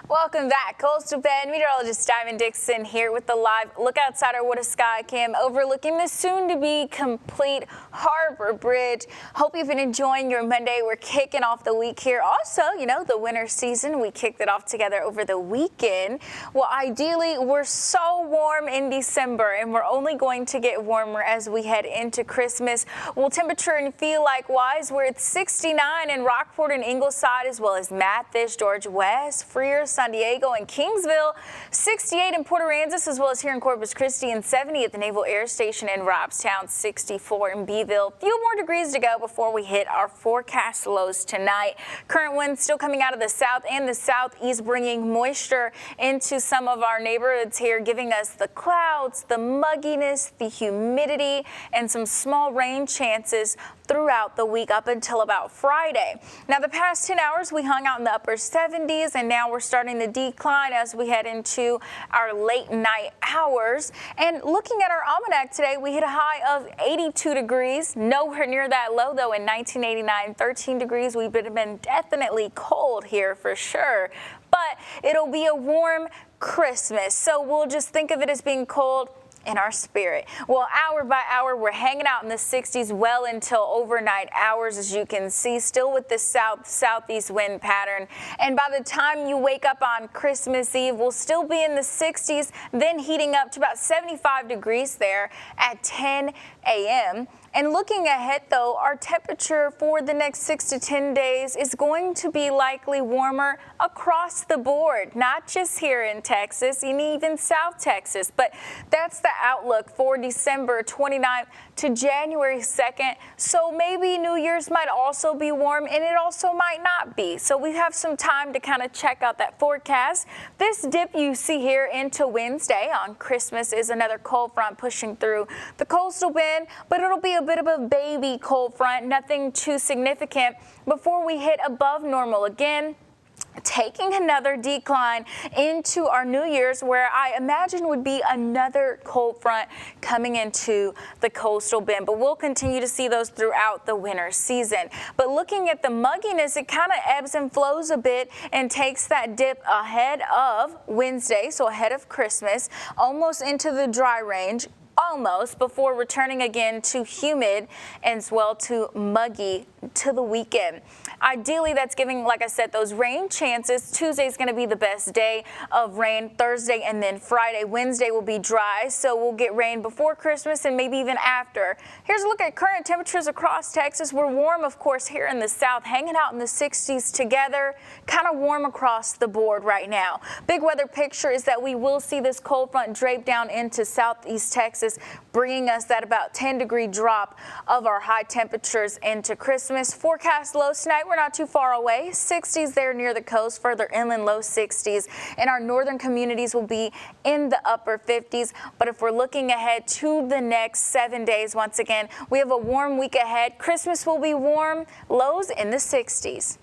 Welcome back. Coastal Bend meteorologist Diamond Dixon here with the live look outside our What a Sky cam overlooking the soon-to-be complete Harbor Bridge. Hope you've been enjoying your Monday. We're kicking off the week here. Also, you know, the winter season, we kicked it off together over the weekend. Well, ideally, we're so warm in December, and we're only going to get warmer as we head into Christmas. Well, temperature and feel likewise, we're at 69 in Rockport and Ingleside, as well as Mathis, George West, Freer, San Diego, and Kingsville, 68 in Port Aransas, as well as here in Corpus Christi, and 70 at the Naval Air Station in Robstown, 64 in Beeville. Few more degrees to go before we hit our forecast lows tonight. Current winds still coming out of the south and the southeast, bringing moisture into some of our neighborhoods here, giving us the clouds, the mugginess, the humidity, and some small rain chances throughout the week up until about Friday. Now, the past 10 hours, we hung out in the upper 70s, and now we're starting to decline as we head into our late night hours. And looking at our almanac today, we hit a high of 82 degrees, nowhere near that low, though, in 1989, 13 degrees. We've been definitely cold here for sure, but it'll be a warm Christmas. So we'll just think of it as being cold in our spirit. Well, hour by hour, we're hanging out in the 60s well until overnight hours, as you can see, still with the southeast wind pattern. And by the time you wake up on Christmas Eve, we'll still be in the 60s, then heating up to about 75 degrees there at 10 a.m. And looking ahead, though, our temperature for the next 6 to 10 days is going to be likely warmer across the board, not just here in Texas and even South Texas, but that's the outlook for December 29th to January 2nd. So maybe New Year's might also be warm, and it also might not be. So we have some time to kind of check out that forecast. This dip you see here into Wednesday on Christmas is another cold front pushing through the coastal bend, but it'll be a bit of a baby cold front, nothing too significant before we hit above normal again, taking another decline into our New Year's, where I imagine would be another cold front coming into the coastal bend. But we'll continue to see those throughout the winter season. But looking at the mugginess, it kind of ebbs and flows a bit and takes that dip ahead of Wednesday, so ahead of Christmas, almost into the dry range, almost, before returning again to humid and as well to muggy to the weekend. Ideally, that's giving, like I said, those rain chances. Tuesday is going to be the best day of rain, Thursday and then Friday. Wednesday will be dry, so we'll get rain before Christmas and maybe even after. Here's a look at current temperatures across Texas. We're warm, of course, here in the south, hanging out in the 60s together, kind of warm across the board right now. Big weather picture is that we will see this cold front drape down into southeast Texas, bringing us that about 10-degree drop of our high temperatures into Christmas. Forecast lows tonight, we're not too far away. 60s there near the coast, further inland low 60s. And our northern communities will be in the upper 50s. But if we're looking ahead to the next 7 days, once again, we have a warm week ahead. Christmas will be warm, lows in the 60s.